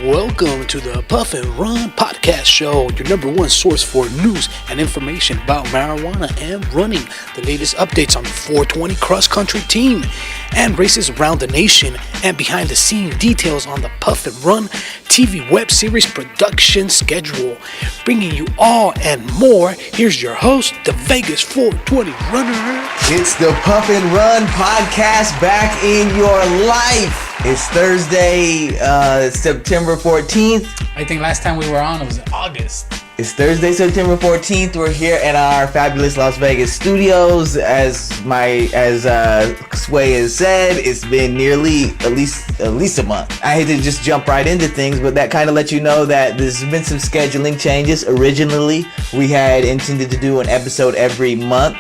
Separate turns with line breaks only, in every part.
Welcome to the Puff and Run podcast show, your number one source for news and information about marijuana and running, the latest updates on the 420 cross country team, and races around the nation, and behind the scene details on the Puff and Run TV web series production schedule. Bringing you all and more, here's your host, the Vegas 420 runner.
It's the Puff and Run podcast back in your life. It's Thursday, September 14th.
I think last time we were on, it was in August.
It's Thursday, September 14th. We're here at our fabulous Las Vegas studios. As Sway has said, it's been nearly at least a month. I hate to just jump right into things, but that kind of lets you know that there's been some scheduling changes. Originally, we had intended to do an episode every week.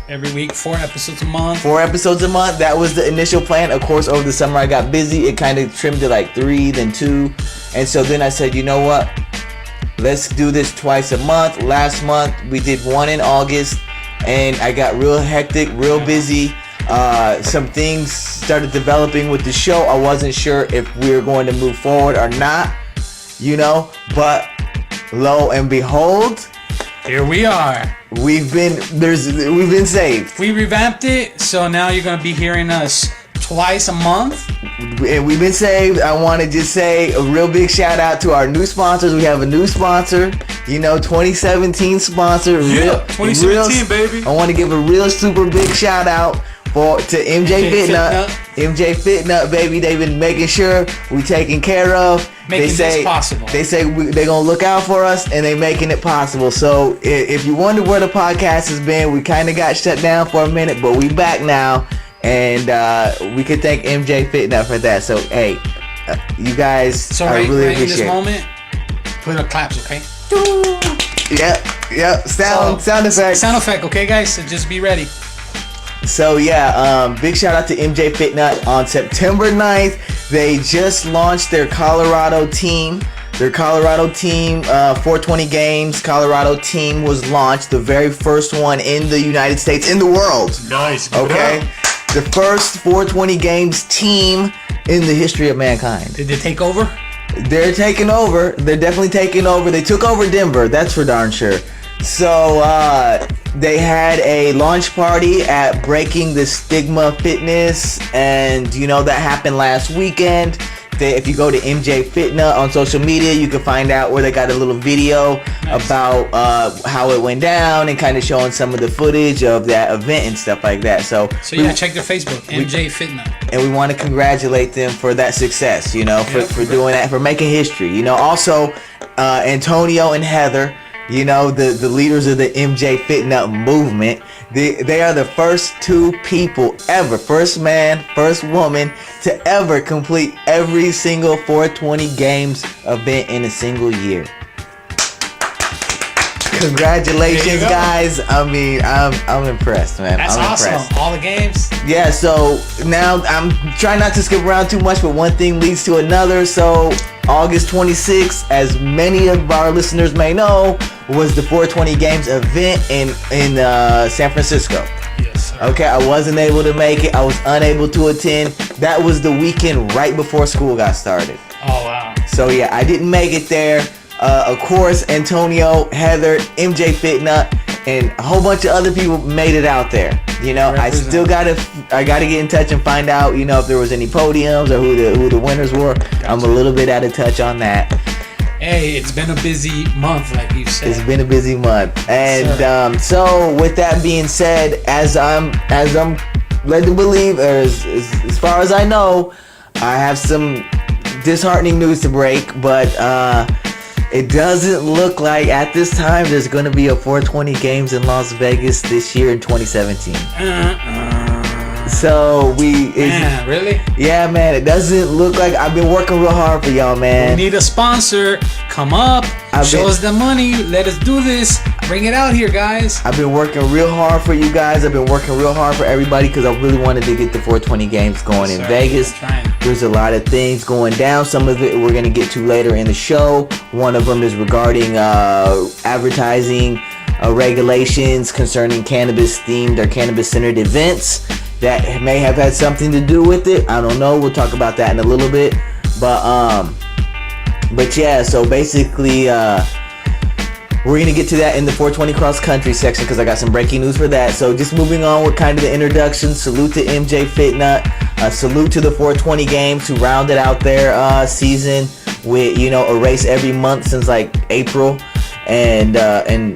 Every week, 4 episodes a month.
4 episodes a month. That was the initial plan. Of course, over the summer I got busy. It kind of trimmed to like 3, then 2. And so then I said, you know what? Let's do this twice a month. Last month we did 1 in August, and I got real hectic, real busy. Some things started developing with the show. I wasn't sure if we were going to move forward or not, but lo and behold,
here we are.
We've been saved.
We revamped it, so now you're gonna be hearing us twice a month.
And we've been saved. I want to just say a real big shout out to our new sponsors. We have a new sponsor, 2017 sponsor.
2017, baby.
I want to give a real super big shout out to MJ Fitnut. MJ Fitnut, baby. They've been making sure we taken care of.
Making this possible.
They say they're going to look out for us, and they're making it possible. So if you wonder where the podcast has been, we kind of got shut down for a minute, but we back now. And we could thank MJ Fitnut for that. So, hey, you guys, I really appreciate it.
In this moment, put a claps, okay?
Yep. Sound effect.
Sound effect, okay, guys? So just be ready.
So, big shout out to MJ Fitnut. On September 9th, they just launched their Colorado team. Their Colorado team, 420 Games Colorado team was launched. The very first one in the United States, in the world.
Nice.
Okay. The first 420 Games team in the history of mankind.
Did they take over?
They're taking over. They're definitely taking over. They took over Denver. That's for darn sure. So they had a launch party at Breaking the Stigma Fitness, and that happened last weekend. If you go to MJ Fitness on social media, you can find out where they got a little video about how it went down and kind of showing some of the footage of that event and stuff like that. So
check their Facebook, MJ Fitness.
And we want to congratulate them for that success, for doing that, for making history. Also, Antonio and Heather, the leaders of the MJ Fitness movement. They are the first 2 people ever, first man, first woman to ever complete every single 420 Games event in a single year. Congratulations, guys. I mean, I'm impressed, man.
That's awesome.
Impressed.
All the games.
Yeah, so now I'm trying not to skip around too much, but one thing leads to another. So August 26th, as many of our listeners may know, was the 420 Games event in San Francisco.
Yes, sir.
Okay, I wasn't able to make it. I was unable to attend. That was the weekend right before school got started.
Oh, wow.
So, yeah, I didn't make it there. Of course, Antonio, Heather, MJ Fitnut, and a whole bunch of other people made it out there. I still gotta get in touch and find out, if there was any podiums or who the winners were. Gotcha. I'm a little bit out of touch on that.
Hey, it's been a busy month, like you said.
It's been a busy month, and so with that being said, as I'm led to believe, or as far as I know, I have some disheartening news to break, but it doesn't look like at this time there's going to be a 420 Games in Las Vegas this year in 2017. So
really?
Yeah, man. It doesn't look like. I've been working real hard for y'all, man.
We need a sponsor. Come up. Show us the money. Let us do this. Bring it out here, guys.
I've been working real hard for you guys. I've been working real hard for everybody because I really wanted to get the 420 Games going in Vegas. There's a lot of things going down. Some of it we're going to get to later in the show. One of them is regarding advertising regulations concerning cannabis-themed or cannabis-centered events that may have had something to do with it. I don't know. We'll talk about that in a little bit. But yeah, so basically, we're gonna get to that in the 420 cross country section because I got some breaking news for that. So just moving on with kind of the introduction. Salute to MJ Fitnut. Salute to the 420 games who rounded out their season with a race every month since like April, and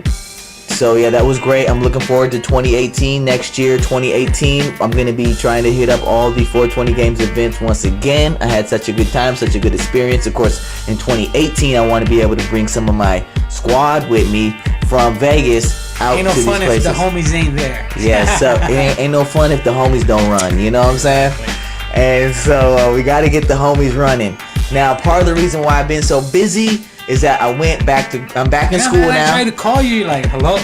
so yeah, that was great. I'm looking forward to 2018. Next year, 2018, I'm gonna be trying to hit up all the 420 games events once again. I had such a good time, such a good experience. Of course, in 2018, I want to be able to bring some of my squad with me from Vegas out
ain't no
to these
fun
places.
if the homies ain't there.
Yeah, so it ain't no fun if the homies don't run. You know what I'm saying? And so we got to get the homies running. Now, part of the reason why I've been so busy is that I'm back in school
man,
now.
I tried to call you, like, hello.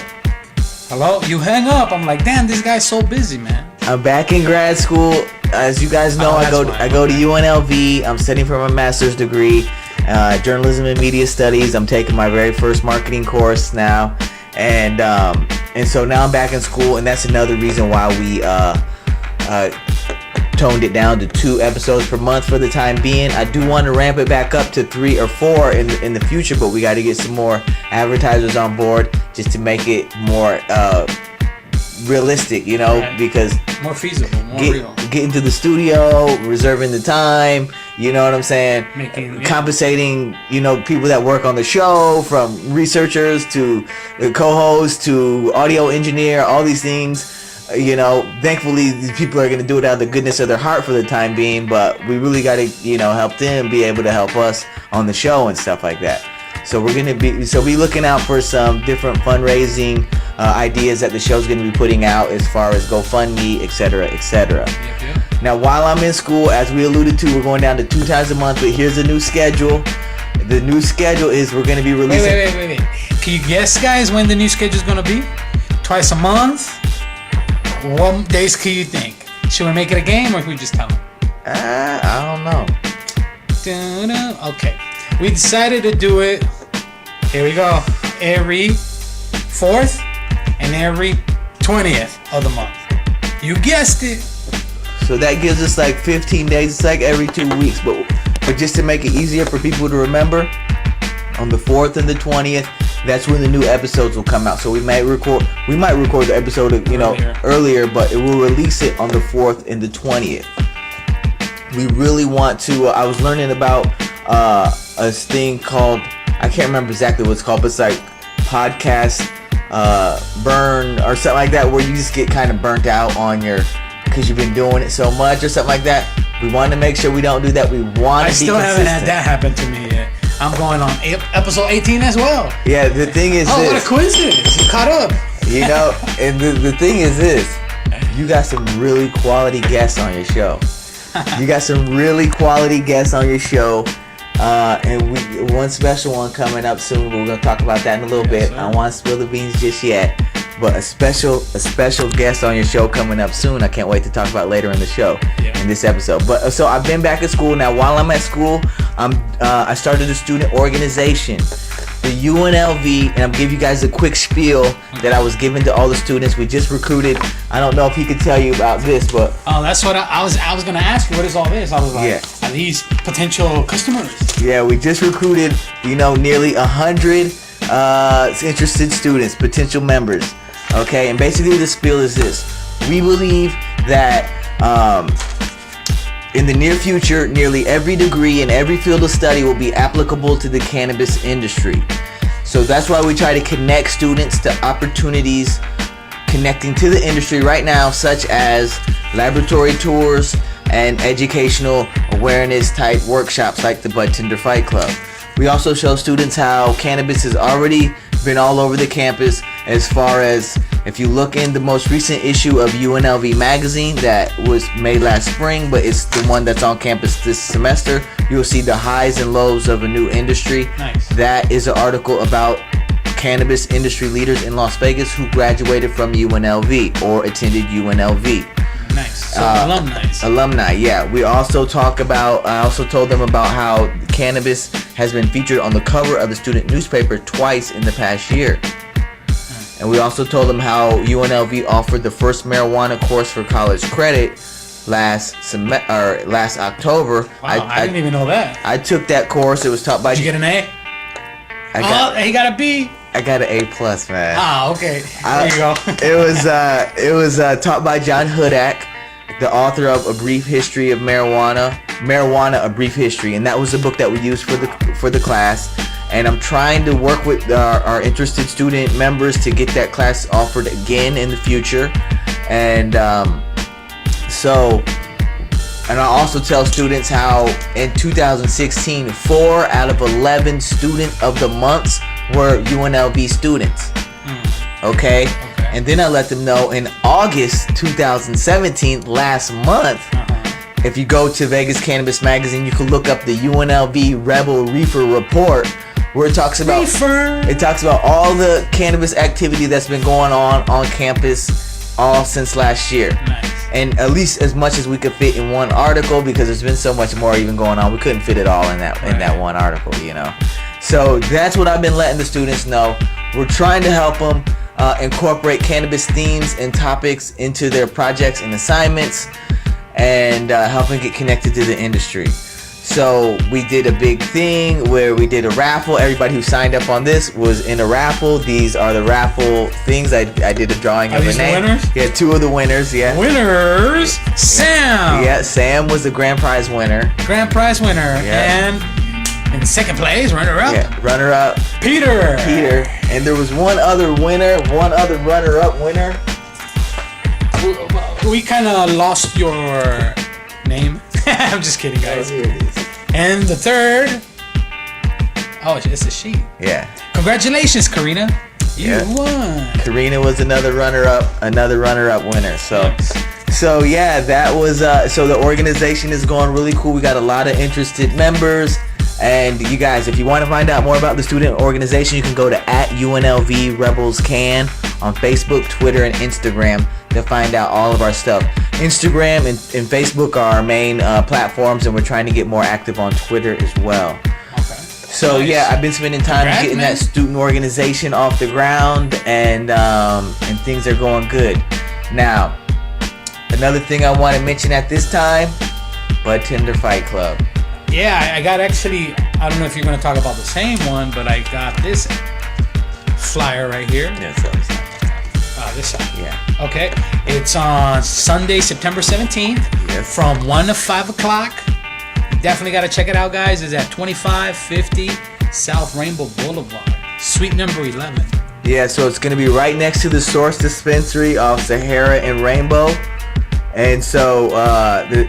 You hang up. I'm like, damn, this guy's so busy, man.
I'm back in grad school. As you guys know, I go to UNLV. I'm studying for my master's degree, journalism and media studies. I'm taking my very first marketing course now, and so now I'm back in school, and that's another reason why we toned it down to 2 episodes per month for the time being. I do want to ramp it back up to 3 or 4 in the future, but we got to get some more advertisers on board just to make it more realistic, because
more feasible, more real.
Getting to the studio, reserving the time, you know what I'm saying? Compensating, people that work on the show, from researchers to co-hosts to audio engineer, all these things. Thankfully these people are going to do it out of the goodness of their heart for the time being, but we really got to, help them be able to help us on the show and stuff like that. So we're going to be looking out for some different fundraising ideas that the show's going to be putting out as far as GoFundMe, etc., etc. Yep. Now, while I'm in school, as we alluded to, we're going down to 2 times a month, but here's the new schedule. The new schedule is we're going to be releasing...
Wait. Can you guess, guys, when the new schedule is going to be? Twice a month? What days can you think? Should we make it a game, or can we just tell them?
I don't know.
Okay. We decided to do it, here we go, every 4th and every 20th of the month. You guessed it.
So that gives us like 15 days. It's like every 2 weeks. But just to make it easier for people to remember, on the 4th and the 20th, that's when the new episodes will come out. So we might record the episode earlier, but it will release it on the 4th and the 20th. We really want to I was learning about a thing called, I can't remember exactly what it's called, but it's like podcast burn or something like that, where you just get kind of burnt out on because you've been doing it so much or something like that. We want to make sure we don't do that. We want to be consistent.
I still haven't had that happen to me yet. I'm going on episode 18 as well.
Yeah, the thing is
what a coincidence. You caught up.
And the thing is this. You got some really quality guests on your show. And one special one coming up soon. We're going to talk about that in a little bit. Sir. I don't want to spill the beans just yet. But a special guest on your show coming up soon. I can't wait to talk about later in the show, in this episode. But so I've been back at school now. While I'm at school, I started a student organization, the UNLV, and I'm giving you guys a quick spiel that I was giving to all the students. We just recruited. I don't know if he could tell you about this, but
that's what I was going to ask you. What is all this? I was like, are these potential customers?
Yeah, we just recruited, nearly 100 interested students, potential members. Okay, and basically the spiel is this. We believe that in the near future, nearly every degree in every field of study will be applicable to the cannabis industry. So that's why we try to connect students to opportunities connecting to the industry right now, such as laboratory tours and educational awareness type workshops like the Bud Tender Fight Club. We also show students how cannabis has already been all over the campus, as far as if you look in the most recent issue of UNLV magazine that was made last spring, but it's the one that's on campus this semester, you'll see the highs and lows of a new industry.
Nice.
That is an article about cannabis industry leaders in Las Vegas who graduated from UNLV or attended UNLV.
Nice. So
alumni, yeah. We also I also told them about how cannabis has been featured on the cover of the student newspaper twice in the past year. And we also told them how UNLV offered the first marijuana course for college credit, last October.
Wow, I didn't even know that.
I took that course. It was taught by.
Did you get an A? He got a B.
I got an A+, man.
Ah, okay. There you go.
It was taught by John Hudak, the author of A Brief History of Marijuana, A Brief History, and that was the book that we used for the class. And I'm trying to work with our interested student members to get that class offered again in the future. And and I also tell students how in 2016, 4 out of 11 student of the months were UNLV students. Okay? And then I let them know in August 2017, last month, if you go to Vegas Cannabis Magazine, you can look up the UNLV Rebel Reefer Report, where it talks about all the cannabis activity that's been going on campus all since last year.
Nice.
And at least as much as we could fit in one article, because there's been so much more even going on, we couldn't fit it all in that one article, you know. So that's what I've been letting the students know. We're trying to help them incorporate cannabis themes and topics into their projects and assignments, and help them get connected to the industry. So we did a big thing where we did a raffle. Everybody who signed up on this was in a raffle. These are the raffle things. I did a drawing of a name.
Winners?
Yeah, 2 of the winners. Yeah.
Winners. Sam.
Yeah, Sam was the grand prize winner.
Grand prize winner.
Yeah.
And in second place, runner-up.
Yeah, runner-up.
Peter.
And there was one other runner-up winner.
We kind of lost your name. I'm just kidding, guys.
Oh, here it is.
And the third. Oh, it's a she.
Yeah.
Congratulations, Karina. You
Yeah.
won.
Karina was another runner-up winner. So yeah, that was so the organization is going really cool. We got a lot of interested members. And you guys, if you want to find out more about the student organization, you can go to @UNLV Rebels Can on Facebook, Twitter, and Instagram to find out all of our stuff. Instagram and Facebook are our main platforms, and we're trying to get more active on Twitter as well.
Okay.
So
Nice.
yeah, I've been spending time
Congrats,
getting
man.
that student organization off the ground, and things are going good. Now, another thing I want to mention at this time, Bud Tender Fight Club.
Yeah, I got actually, I don't know if you're going to talk about the same one, but I got this flyer right here.
Yeah, so it's not-
This side.
yeah.
Okay. It's on Sunday, September 17th
Yes.
from 1 to 5 o'clock. You definitely got to check it out, guys. It's at 2550 South Rainbow Boulevard, suite number 11.
Yeah, so it's going to be right next to the Source Dispensary off Sahara and Rainbow. And so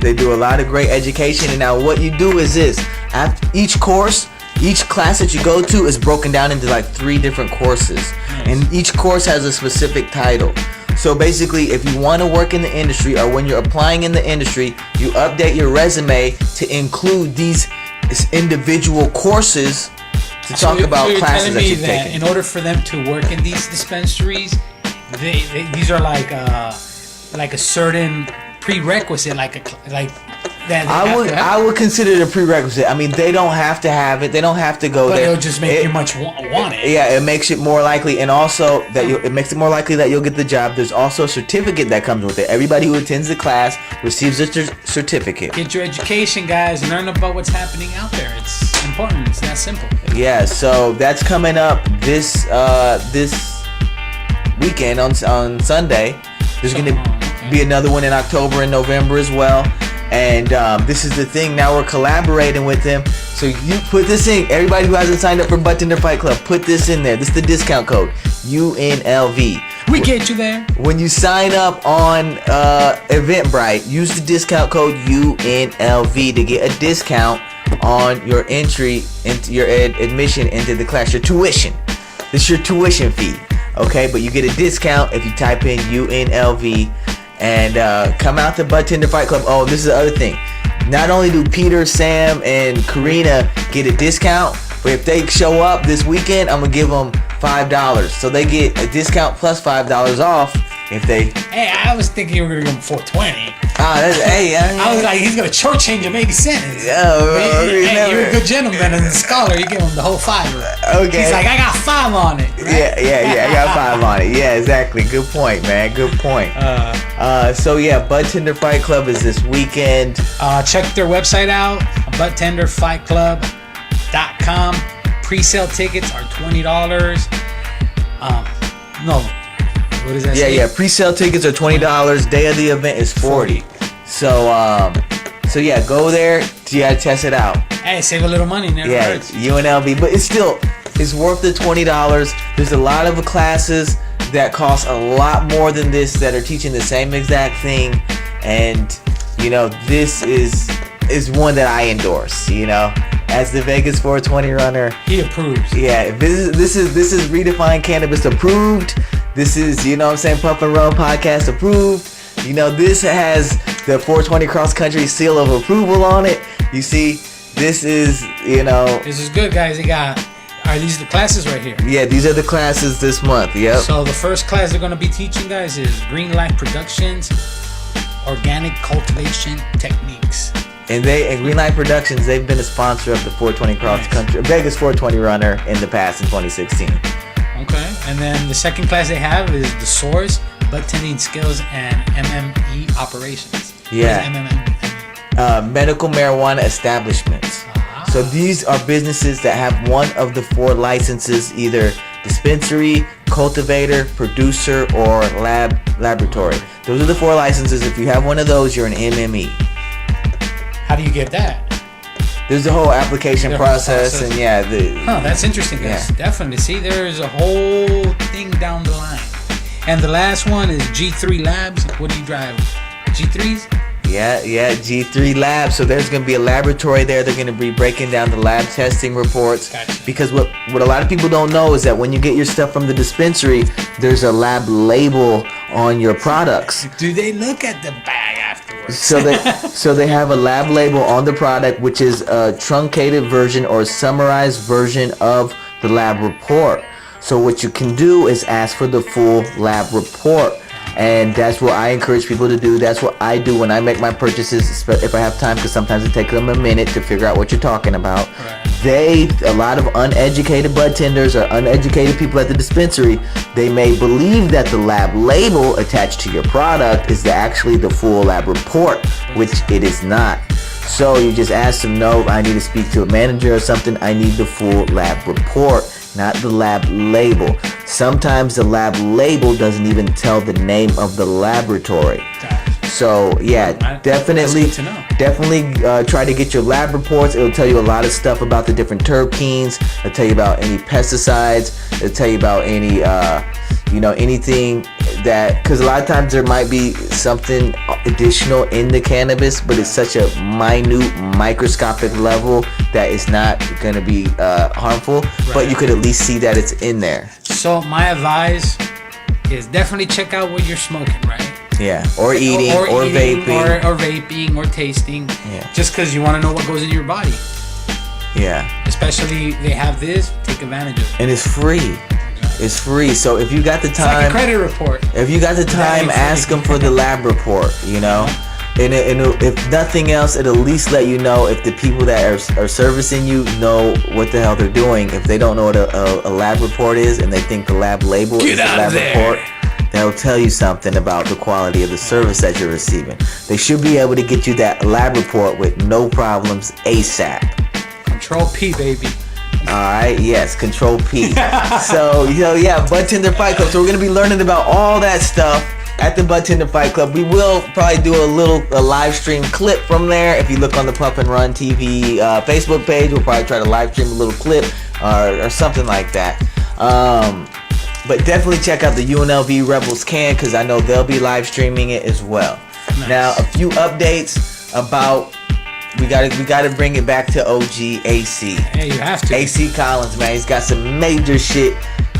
they do a lot of great education. And now what you do is this. After each class that you go to is broken down into like 3 different courses. And each course has a specific title. So basically, if you want to work in the industry, or when you're applying in the industry, you update your resume to include these individual courses to talk about classes that you've taken.
In order for them to work in these dispensaries, these are like a certain prerequisite, like that.
I would consider it a prerequisite. I mean, they don't have to have it. They don't have to go
But
there.
it'll just make you much want it.
Yeah, it makes it more likely, and also that it makes it more likely that you'll get the job. There's also a certificate that comes with it. Everybody who attends the class receives a certificate.
Get your education, guys. Learn about what's happening out there. It's important. It's that simple.
Yeah, so that's coming up this weekend on Sunday. There's going to be another one in October and November as well. And this is the thing. Now we're collaborating with them. So you put this in. Everybody who hasn't signed up for Bud Tender Fight Club, put this in there. This is the discount code, UNLV.
We get you there.
When you sign up on Eventbrite, use the discount code UNLV to get a discount on your entry into your admission into the class, your tuition. This is your tuition fee, okay? But you get a discount if you type in UNLV and come out to Bud Tender Fight Club. Oh, this is the other thing. Not only do Peter, Sam, and Karina get a discount, but if they show up this weekend, I'm gonna give them $5. So they get a discount plus $5 off if they.
Hey, I was thinking you were gonna give him 420.
I
was like, he's gonna shortchange him 80 cents.
Hey,
you're a good gentleman and a scholar. You give him the whole $5.
Okay.
He's like, I got 5 on it. Right?
Yeah. I got 5 on it. Yeah, exactly. Good point, man. Good point. So yeah, Bud Tender Fight Club is this weekend.
Check their website out, budtenderfightclub.com. Pre-sale tickets are $20. No. What does that say?
Yeah. Pre-sale tickets are $20. Day of the event is $40. So yeah, go there. You gotta test it out.
Hey, save a little money. Never hurts.
UNLV, but it's worth the $20. There's a lot of classes that cost a lot more than this that are teaching the same exact thing, and this is one that I endorse. As the Vegas 420 runner,
he approves.
Yeah, this is Redefined Cannabis approved. This is, Puff and Run podcast approved. This has the 420 Cross Country seal of approval on it. You see, this is,
This is good, guys. Are these the classes right here?
Yeah, these are the classes this month. Yep.
So the first class they're going to be teaching, guys, is Green Light Productions, Organic Cultivation Techniques.
And Green Light Productions, they've been a sponsor of the 420 Cross Country, Vegas 420 runner in the past in 2016.
Okay. And then the second class they have is the Source, Bud Tending Skills and MME Operations.
Yeah.
What is MME?
Medical marijuana establishments. So these are businesses that have one of the 4 licenses, either dispensary, cultivator, producer, or laboratory. Those are the 4 licenses. If you have one of those, you're an MME.
How do you get that?
There's a whole application process, and yeah.
That's interesting, guys. Yeah. Definitely. See, there's a whole thing down the line. And the last one is G3 Labs. What do you drive? G3s?
Yeah, G3 Labs. So there's going to be a laboratory there. They're going to be breaking down the lab testing reports.
Gotcha.
Because what a lot of people don't know is that when you get your stuff from the dispensary, there's a lab label on your products.
Do they look at the bag afterwards?
So they have a lab label on the product, which is a truncated version or summarized version of the lab report. So what you can do is ask for the full lab report. And that's what I encourage people to do. That's what I do when I make my purchases, if I have time, because sometimes it takes them a minute to figure out what you're talking about. Right. A lot of uneducated bud tenders or uneducated people at the dispensary, they may believe that the lab label attached to your product is actually the full lab report, which it is not. So you just ask them, no, I need to speak to a manager or something. I need the full lab report, not the lab label. Sometimes the lab label doesn't even tell the name of the laboratory. So yeah, definitely try to get your lab reports. It'll tell you a lot of stuff about the different terpenes. It'll tell you about any pesticides. It'll tell you about any anything that, because a lot of times there might be something additional in the cannabis, but it's such a minute microscopic level that it's not going to be harmful, but you could at least see that it's in there.
So my advice is definitely check out what you're smoking, right?
Yeah, or eating, or vaping.
Or vaping, or tasting.
Yeah.
Just because you want to know what goes in your body.
Yeah.
Especially they have this, take advantage of it.
And it's free. It's free. So if you got the time,
it's like a credit report.
If you got the time, ask them for the lab report. And if nothing else, it'll at least let you know if the people that are servicing you know what the hell they're doing. If they don't know what a lab report is and they think the lab label is the lab report, that'll tell you something about the quality of the service that you're receiving. They should be able to get you that lab report with no problems ASAP.
Control P, baby.
Alright, yes, Control P. So, Bud Tender Fight Club. So we're going to be learning about all that stuff at the Bud Tender Fight Club. We will probably do a live stream clip from there. If you look on the Puff and Run TV Facebook page, we'll probably try to live stream a little clip or something like that. But definitely check out the UNLV Rebels Can, because I know they'll be live streaming it as well. Nice. Now, a few updates about... We gotta bring it back to OG AC.
Hey, you have to.
AC Collins, man, he's got some major shit.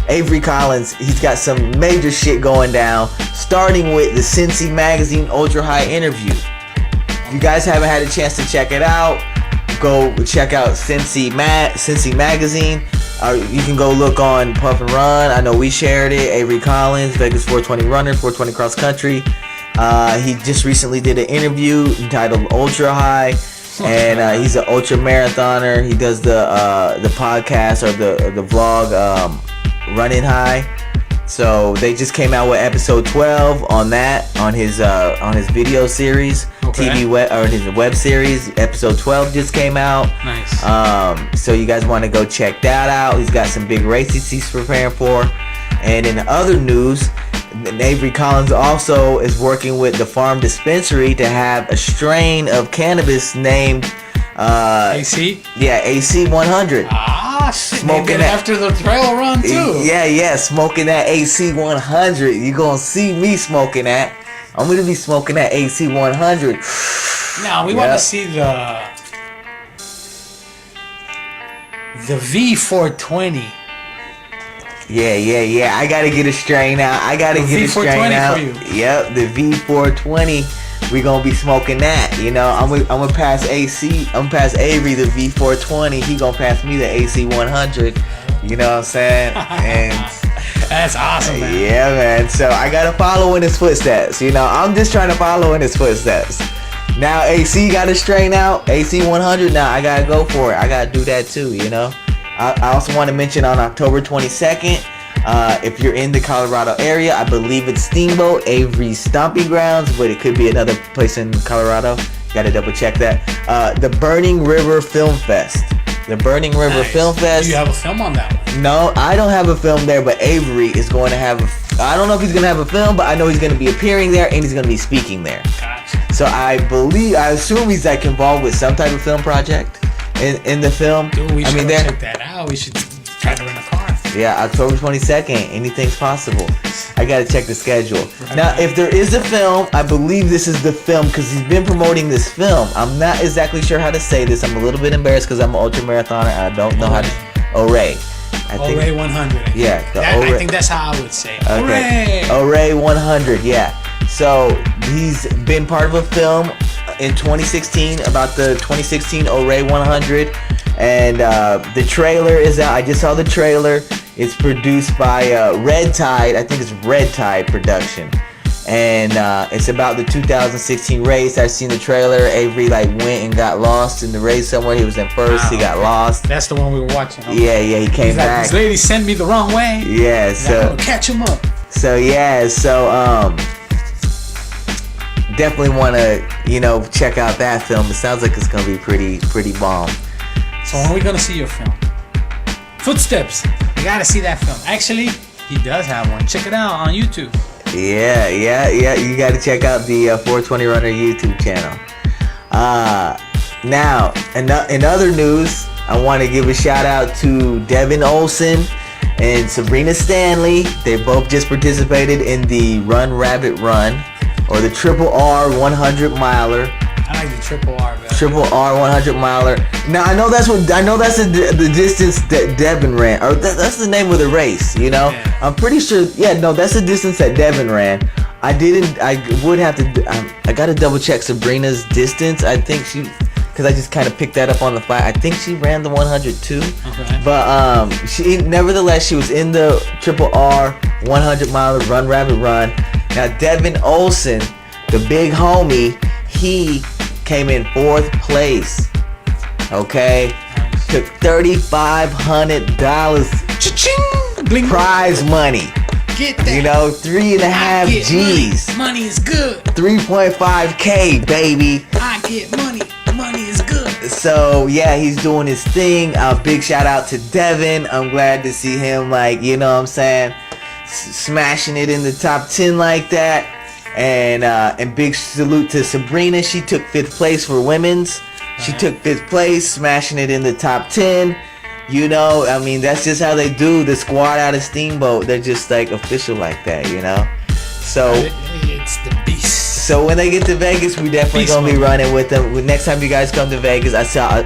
Avery Collins, he's got some major shit going down. Starting with the Cincy Magazine Ultra High interview. If you guys haven't had a chance to check it out, go check out Cincy Magazine. You can go look on Puff and Run. I know we shared it. Avery Collins, Vegas 420 runner, 420 cross country. He just recently did an interview entitled Ultra High, and he's an ultra marathoner. He does the podcast or the vlog Running High. So they just came out with episode 12 on his video series, TV web or his web series. Episode 12 just came out.
Nice.
So you guys want to go check that out. He's got some big races he's preparing for. And in other news, Avery Collins also is working with the Farm Dispensary to have a strain of cannabis named
AC?
Yeah, AC 100.
Ah, shit.
Smoking
Maybe
that-
after the trail run, too.
Yeah, smoking that AC 100. You gonna see me smoking that. I'm gonna be smoking that AC 100.
Now, we want to see the V420.
Yeah. I gotta get a strain out. I gotta
The
get a strain
V420
out.
for you.
Yep, the V420. We gonna be smoking that. You know, I'm gonna pass AC. I'm gonna pass Avery the V420. He gonna pass me the AC 100. You know what I'm saying? And
That's awesome, man.
yeah, man. So I gotta follow in his footsteps. You know, I'm just trying to follow in his footsteps. Now AC got to strain out. AC 100. Now I gotta go for it. I gotta do that too. You know. I also want to mention on October 22nd, if you're in the Colorado area, I believe it's Steamboat, Avery's stomping grounds, but it could be another place in Colorado. Got to double check that. The Burning River Film Fest. The Burning River
Nice.
Film Fest.
Do you have a film on that one?
No, I don't have a film there, but Avery is going to have I don't know if he's going to have a film, but I know he's going to be appearing there and he's going to be speaking there.
Gotcha.
So I assume he's like involved with some type of film project in the film.
Dude, we should
they're-
check that out. We should try to rent a car.
Yeah, October 22nd. Anything's possible. I gotta check the schedule. Now, if there is a film, I believe this is the film because he's been promoting this film. I'm not exactly sure how to say this. I'm a little bit embarrassed because I'm an ultra marathoner and I don't know how to. Oray.
Oray 100.
Yeah, the
I
Oray.
think that's how I would say it.
Okay.
Oray.
Oray 100. Yeah. So he's been part of a film in 2016 about the 2016 Oray 100. And the trailer is out. I just saw the trailer. It's produced by Red Tide. I think it's Red Tide Production. And it's about the 2016 race. I've seen the trailer. Avery went and got lost in the race somewhere. He was in first. He got lost.
That's the one we were watching. Huh?
Yeah, he came
He's like,
back.
this lady sent me the wrong way.
Yeah,
He's like, I'm
so
gonna catch him up.
definitely want to check out that film. It sounds like it's gonna be pretty bomb.
So when are we gonna see your film? Footsteps. You gotta see that film. Actually, he does have one. Check it out on YouTube.
Yeah. You got to check out the 420 Runner YouTube channel. Now, in other news, I want to give a shout out to Devin Olson and Sabrina Stanley. They both just participated in the Run Rabbit Run, or the Triple R 100 miler.
I like the Triple R, man.
Triple R 100 miler. Now I know that's the distance that Devin ran, or that's the name of the race. You know,
Yeah.
I'm pretty sure. Yeah, no, that's the distance that Devin ran. I would have to. I gotta double check Sabrina's distance. I think because I just kind of picked that up on the fly. I think she ran the 100 too.
Okay.
But nevertheless, she was in the Triple R 100 miler Run Rabbit Run. Now Devin Olson, the big homie, he came in 4th place. Okay,
Nice.
took $3,500
Cha-ching! Bling.
prize money.
Get that.
You know, 3.5
I get
G's,
Money. Money is good.
3.5K, baby.
I get money. Money is good.
So yeah, he's doing his thing. Big shout out to Devin. I'm glad to see him, you know what I'm saying, smashing it in the top 10 like that. And big salute to Sabrina. She took 5th place for women's. She took 5th place, smashing it in the top 10. You know, I mean, that's just how they do. The squad out of Steamboat, they're just official like that, you know. So
It's the beast.
So when they get to Vegas, we definitely
Beast
gonna be
mode.
running with them. Next time you guys come to Vegas,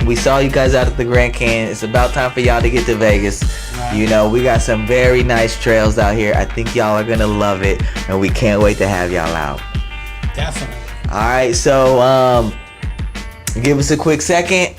we saw you guys out at the Grand Canyon. It's about time for y'all to get to Vegas.
Right.
You know, we got some very nice trails out here. I think y'all are gonna love it, and we can't wait to have y'all out.
Definitely.
All right, so give us a quick second.